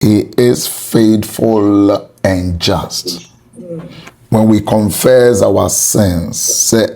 He is faithful and just. When we confess our sins, say,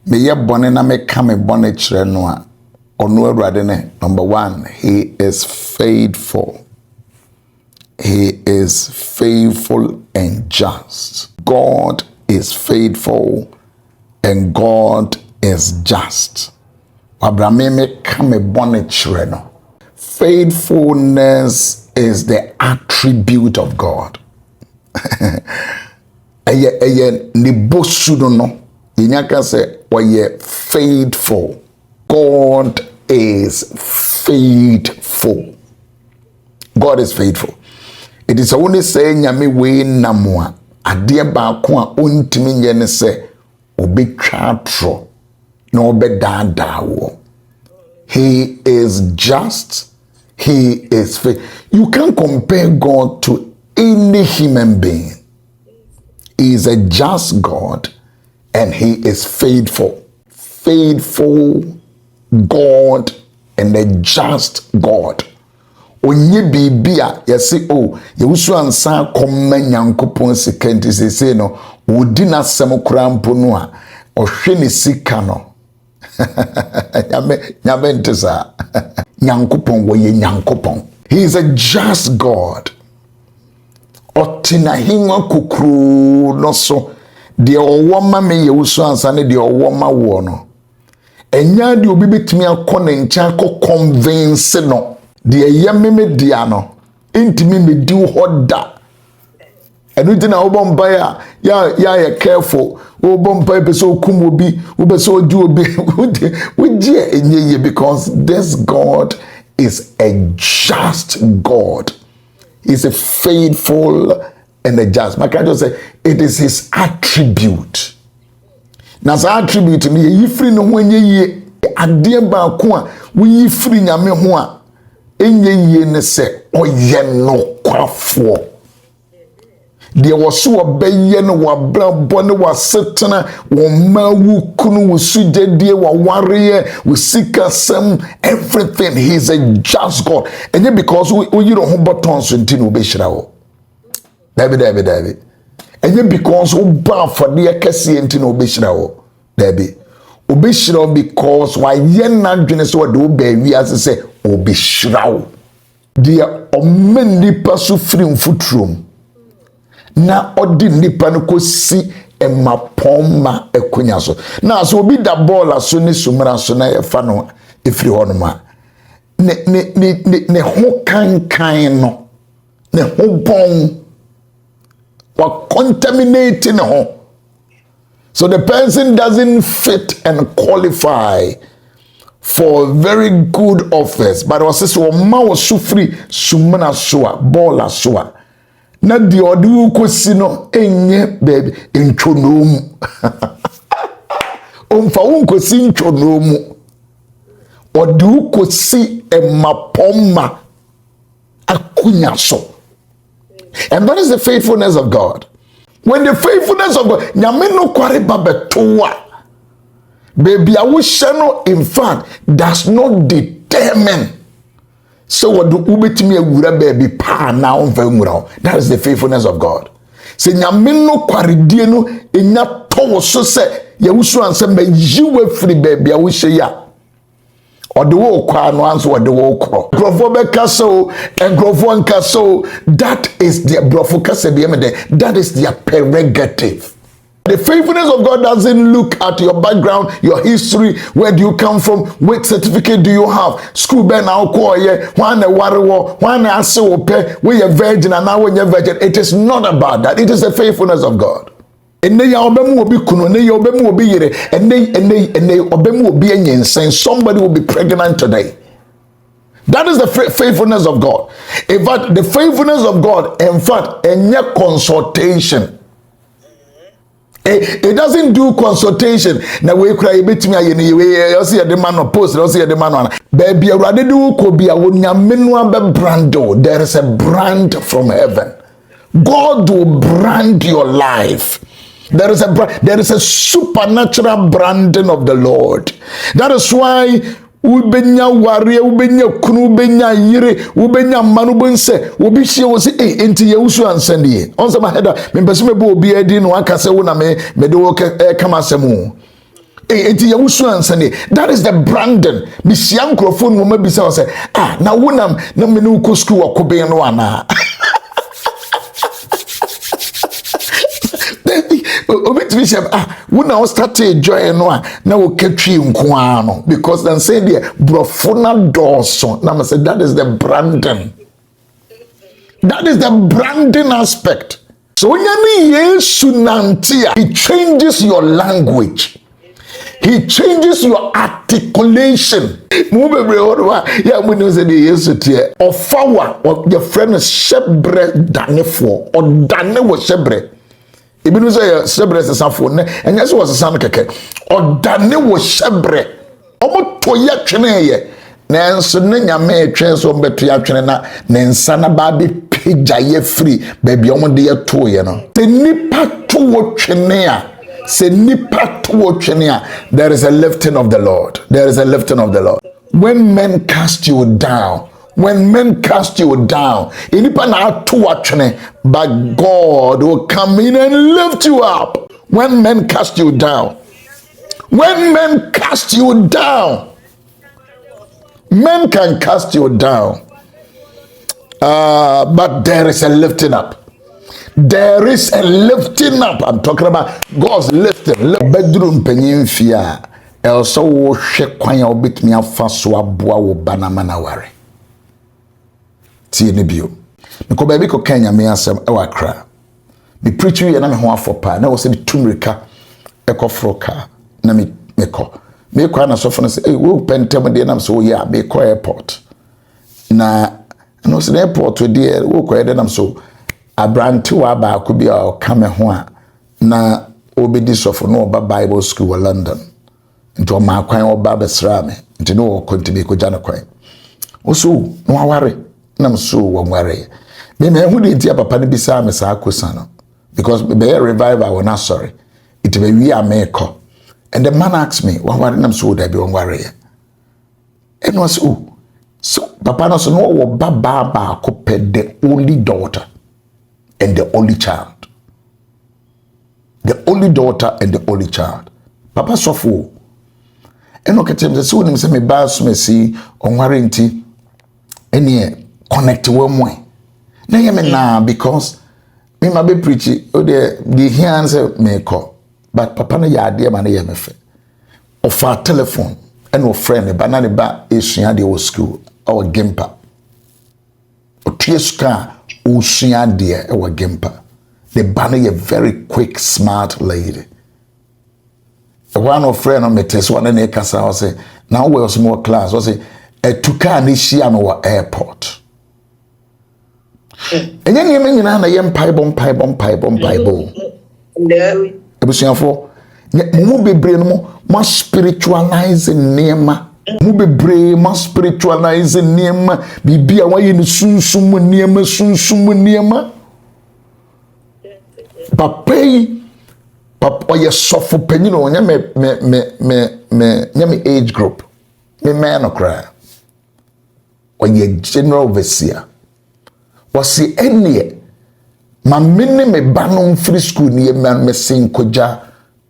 me ye bone na me ka me bone kire no a, ono Awurade ne, number one, he is faithful. He is faithful and just. God is faithful and God is just. Abraham me ka me bone kire no. Faithfulness is the attribute of God. Eye ni bosudo no. Yinyaka say oye faithful. God is faithful. God is faithful. It is only saying nyame we namwa ade ba ko a ontimi nye ne se obetwa atro na obedada wo. He is just. He is faithful. You can't compare God to any human being. He is a just God and he is faithful. Faithful God and a just God. Onye bibia yesi o Owusu Ansah koma Nyankopon sikenti sese no wodi na sem krampo no a ohwe ne sika no nyame ntesa Nyankopon wo ye Nyankopon. He is a just God. Otina hinwa kukru no so de owoma me Owusu Ansah ne de owoma wo no enya de obi betimi akọ ne ncha akọ convince no de yemme me dia no intimi me di hoda enu di na obompa ya careful obompa be so kum obi be so oju obi we enye because this God is a just God. He's a faithful and a just. I can just say it is his attribute. Now, his attribute me ye free no when ye ade ba ko a we free nyame ho a enye ye ne se oye no kwafo. De was so obeye no wa brabo ne wa setena wo mawu kunu wo sujede wa warrior wo sikasem everything. He is a just God. And yet because we you don't buttons until we beshira wo. David. And yet because we ba for the kesi until we beshira wo. David. Obeshira because why yen na dwene so do ba wi as say obeshira wo. De omeni pasu free mfutrum. Na odi nipa no kosi emapoma ekunya so na so obi da ball so ni sumra so na ye fa no efiri ho no ma ne ho kan no ne ho bon wa contaminate ne ho, so the person doesn't fit and qualify for very good office. But was so ma was so free sumra so a ball so a na di odu kosi no enye baby ntwonom omfa unkosi ntwonom odu kosi emapoma akunya so. And that is the faithfulness of God. When the faithfulness of God nyame no kware babetoa baby awuhye in fact does not determine so what do ubetimi awura baby pa na onfa nwura. That is the faithfulness of God. Se nyame no kwaredie no enya to so se Owusu Ansah ma yiwe free baby awuhye ya ode wo kwa no anso ode wo kro grofo be kaso and grofo nkaso. That is the grofo kase be me that is their prerogative. The faithfulness of God doesn't look at your background, your history, where do you come from, what certificate do you have, school ben now call ye, one a warrior, one a so pe, we a virgin and now when you're virgin. It is not about that. It is the faithfulness of God. And they obemu obi kuno, ne obemu obi yere, and they obemu obi enyensen. Somebody will be pregnant today. That is the faithfulness of God. In fact, the faithfulness of God, in fact, enye consultation. It doesn't do consultation. Na we cry betimi ayeni we you see the man on post, you see the man on baby Awurade do ko bia wonyame no be brando. There is a brand from heaven. God will brand your life. There is a supernatural branding of the Lord. That is why ubenya ware ubenya kunu ubenya yire ubenya manu bonse obi hye wo se enti Owusu Ansah nie on se ma heda me pese me bo obi adi no aka se wo na me de wo kama asemu enti Owusu Ansah nie. That is the branding. Bi sia nkrofo no ma bi se say na wo na me no ko school wakoben no ana obi tibisha when I started joy no na wo katwi nko ano because then say there brofona dorso na me say that is the branding. That is the branding aspect. So when you Yesu nantia, he changes your language. He changes your articulation. Mubebre odwa ya muni say the Yesu tie ofawa your friend is shebre danefo or dane wo shebre. Ebi no say shebre sesafo ne enya so was san keke or dane wo shebre. Omo toya twene ye. Nanso ne nyame etwen so mbeto ya twene na nensa na ba bi pija ye free baby omo de ye to ye no. Te nipa to wo twene a se nipa to wo twene a there is a lifting of the Lord. There is a lifting of the Lord. When men cast you down, when men cast you down, inipa na to wo twene, but God will come in and lift you up. When men cast you down, when men cast you down, men can cast you down, but there is a lifting up. There is a lifting up. I'm talking about God's lifting. Bedroom penyin fia. Also wo hwe kwan ya obetumi afa so aboa wo banama na ware. Tie ne bio. Meko ba bi ko Kenya me asem e wakra. Me preach you na me ho afopa. Na wo se tumrika ekofroka na me meko. Me kwa na sofo no say wo pentem de nam so ya me ko airport. Na no se airport we de wo ko de nam so Abranti wa ba ko bi o kame ho a na obedi sofo no oba Bible school in London nto ma kwan oba besra me nti no kontibi ko jana kwan oso no aware na mso wo nware me hu de ntia papa ne bisa me sa akosa no because be revival wona sorry it be wi ameko and the man asked me waware na mso da bi wo nware and was so papa no so no wo baba ko pe the only daughter and the only child. The only daughter and the only child. Papa sofo. Eno ketem se so nim se me ba so mesi onware nti ene connect we mo. Na ye me na because me ma be preach o the hear say me call. But papa no ya ade ma na ye me fe. Of our telephone and o friend ba na ne ba esua de o school or gimpa. O tieska Usua dear ewa gempa. The banner a very quick, smart lady. One of friend on me test one and kasa I say now we was more class. I say tuka ni shia no airport. And then you mean na yem paibon. Ebusiafo mu bebre no mo spiritualizing nema. Mu bebre ma spiritualize niema bibia waye ni sunsum niema papa ye sofo panyin o nya me age group me man okra o ye general overseer wasi enie ma menne me banon free school ni man me sinkoja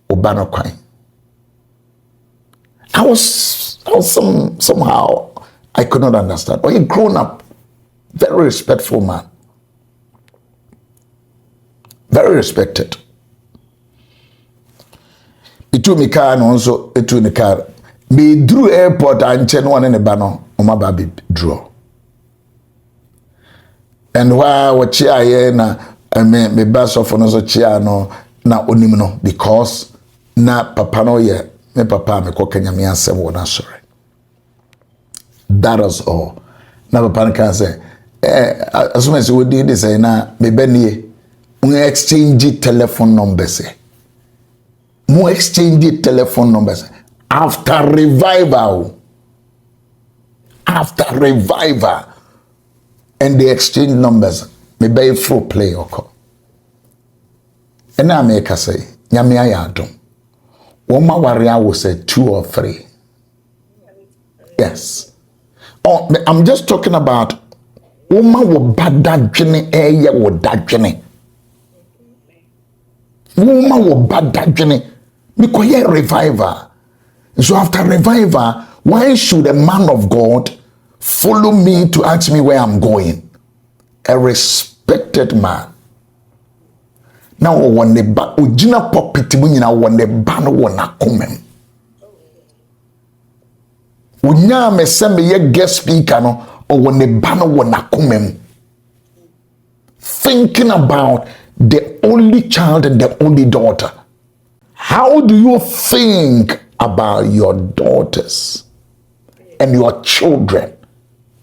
obano kwan I was somehow I could not understand. Or he grown up, very respectful man, very respected. Itu mi car no also itu ni car. Me drew airport and chen one in the banner on my baby draw. And while what chia na me bass off on also chia no na onimno because na papa no ye. Me papa me ko Kenya me ansem wona sorry. That was all. Na papa can say as soon as we did this na me benie we exchange telephone numbers. Mo exchange telephone numbers after revival. And they exchange numbers. Me buy full play oko. And na me ka say nyame ayadom. Woma warrior will say 2 or 3. Yes. Oh, I'm just talking about woman wo bada dwene eye wo dadwene. Woman wo bada dwene because ye revival. So after revival, why should a man of God follow me to ask me where I'm going? A respected man. Now when the ba ojina pulpit mu nyina when the ba no wona komem. Unya me se me ye guest speaker no or when the ba no wona komem. Thinking about the only child and the only daughter. How do you think about your daughters and your children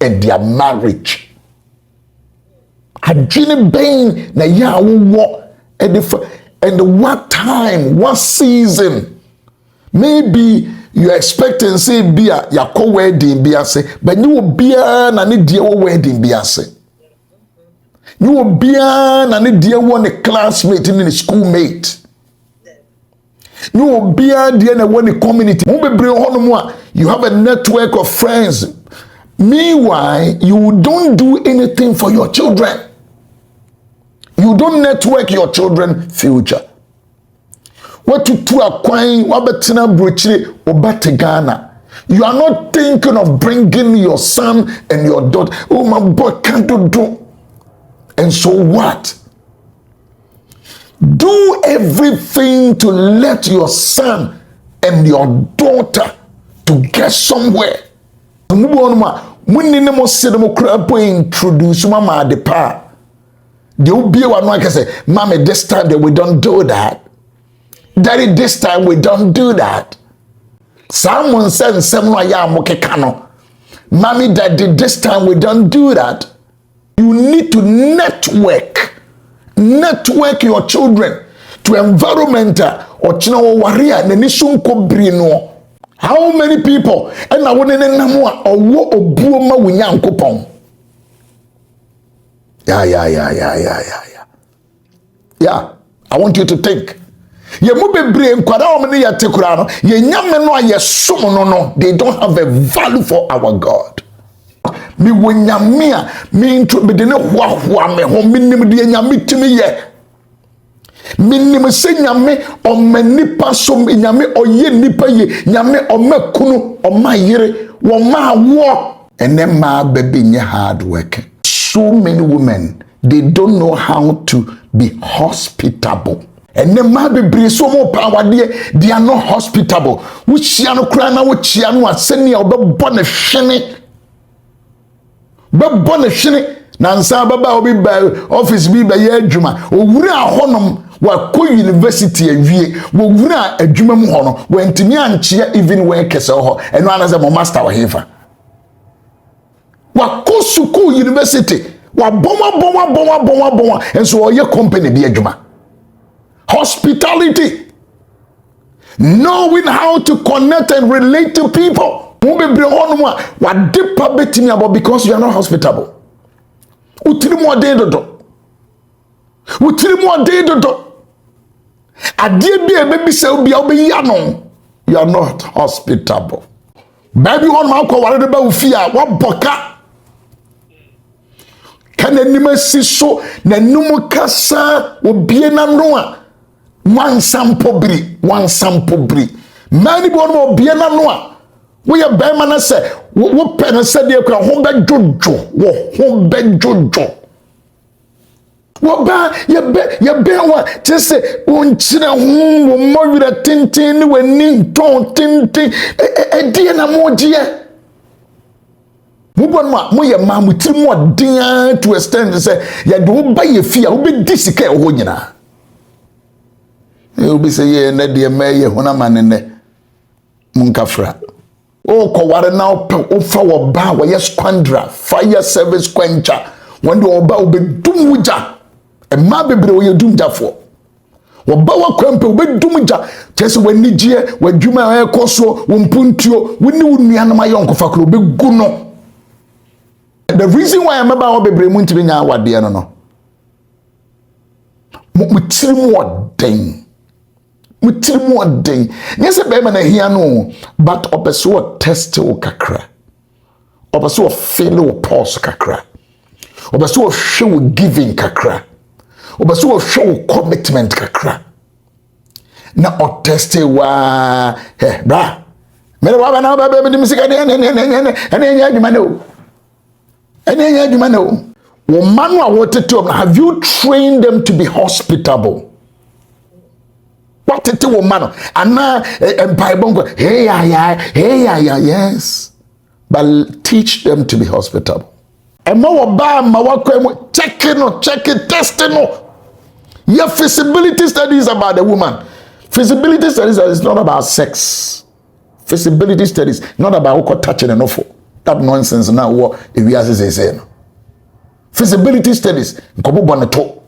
and their marriage? Adwene ben na ya wo and what time, what season? Maybe you're expecting say be a yakọ wedding be ase, but you will be na ne dear wedding be ase. You will be na ne dear one a classmate and a schoolmate. You will be there na one a community. You have a network of friends. Meanwhile, you don't do anything for your children. You don't network your children's future. What to acquire, what betina brochire or Ghana. You are not thinking of bringing your son and your daughter. Oh, my boy can't do. And so what? Do everything to let your son and your daughter to get somewhere. Introduce mama the pa. They will be one can say, Mommy, this time that we don't do that. Daddy, this time we don't do that. Someone said, Mommy, Daddy, this time we don't do that. You need to network your children to environment or warrior. How many people and I wouldn't know or Buoma Winyankopon? Yeah, I want you to think. Ye mube brain kwada omene ya tekura no ye nyame no aye som no they don't have a value for our God. Me wonyame a me intro me de ne hoahoa me ho minim de nyame timi ye. Minim se nyame o manipa som nyame oye nipa ye nyame o makunu o mayire wo ma wo ene ma baby nye hard work. So many women, they don't know how to be hospitable. And the man be so more power there, they are not hospitable. Which no crana, which no send you be born a shene. Be born a shene. Ansah baba obi by office be by juma. Owura honum wa ko university awie. Wo wura adwuma mu hono. Wentimi anchia even when kese ho. Eno anaze mo master wa hefa. Wa ko suku university. Wa bomwa. And so your company be adwuma. Hospitality. Knowing how to connect and relate to people. Because you are not hospitable. You are not hospitable. Baby one man ko wale ba ufia wa boka. Kana nima siso na numu kasa obie na noa. One sample bri. Many bon obie na noa. We a bema na se wo pe na se de kwa ho be jojo. Wo ba ye be wa te se onchira ho wo mo wira tintin ni wani ton tintin e die na mo die. Mubon mo ye ma mutiri mo den to extend say ye do ba ye fia wo be disika ho nyina. You be say ye na de ma ye hona manene munkafra. O ko ware na o fa wo ba wo ye squandra fire service quencher when do oba obe dum wuja e ma bebre wo ye dum jafo wo ba wa kwampe obe dum ja tese wani gie wadwuma e koso wo mpuntuo woni wunua na mayonko fakro obe gu no. The reason why I'm about bebre mu ntimi nya awade no mutiri mu odden nyese be ma na hia no but opeso test o kakra Obaso feel pause kakra. Obaso show giving kakra. Obaso show commitment kakra. Na o teste wa bra. Me wa na ba be dim sika enya adwuma no. Enya adwuma no. Wo manu a woteto, have you trained them to be hospitable? What it wo manu? Ana empire hey yeah, yes. But teach them to be hospitable. Ema wo ba ma wakwa check it, test no. Your feasibility studies about the woman. Feasibility studies is not about sex. Feasibility studies not about who touching an awful. That nonsense now what if we as say no. Feasibility studies nkobo boneto.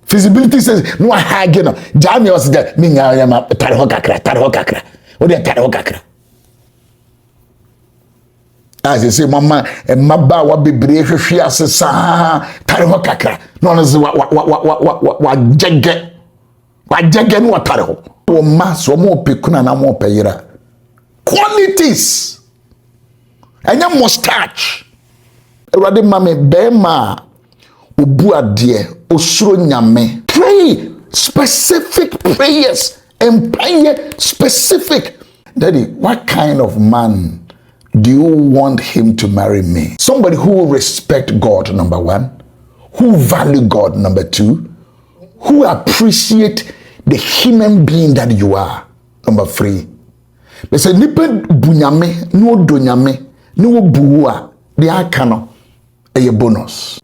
Feasibility studies no hage no. Jami was there me nya ma tare ho kakra. O de tare ho kakra. As you say, mama, maba wa bebre hwehwe asesa tare ho kakra. No no wa jege no tare ho. O ma so mo pekuna na mo peyira. Qualities. Anya mustache. Ewade mame bema obu ade osuro nyame. Pray specific prayers and prayer specific. Daddy, what kind of man do you want him to marry me? Somebody who will respect God, number one, who value God, number two, who appreciate the human being that you are, number three. They say, nipe bunyame, no donyame, no buwa, the akano, a bonus.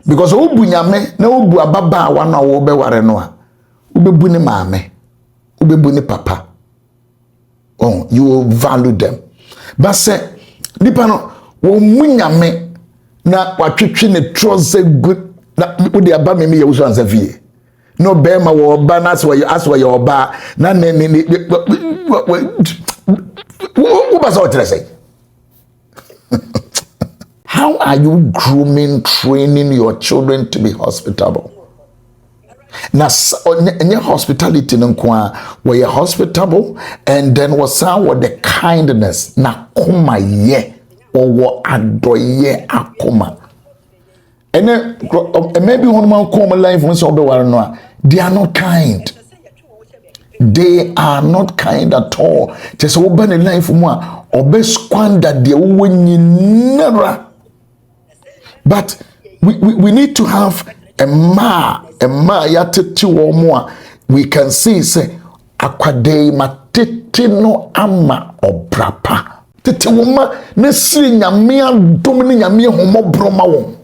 Because o bunyame, no bu ababa, wana obe warenoa, ube buni mame, ube buni papa. Oh, you will value them. But say, nipa no wo munyame na watwetwe ne trouser good na wo de aba me ye wuso ansa vie no be ma wo ba na as wa your ba na ne wo ba so say. How are you training your children to be hospitable? Na nye hospitality nkwa where you hospitable and then was with the kindness na kuma ye or adoye akuma. And then maybe one man come life when so be they are not kind. They are not kind at all. Just open a life more or be squander the never. But we need to have a ma yatete wo mo we can see say akwadei matete no ama obrapa tete wo ma na siri nyame adom ne nyame homobro ma wo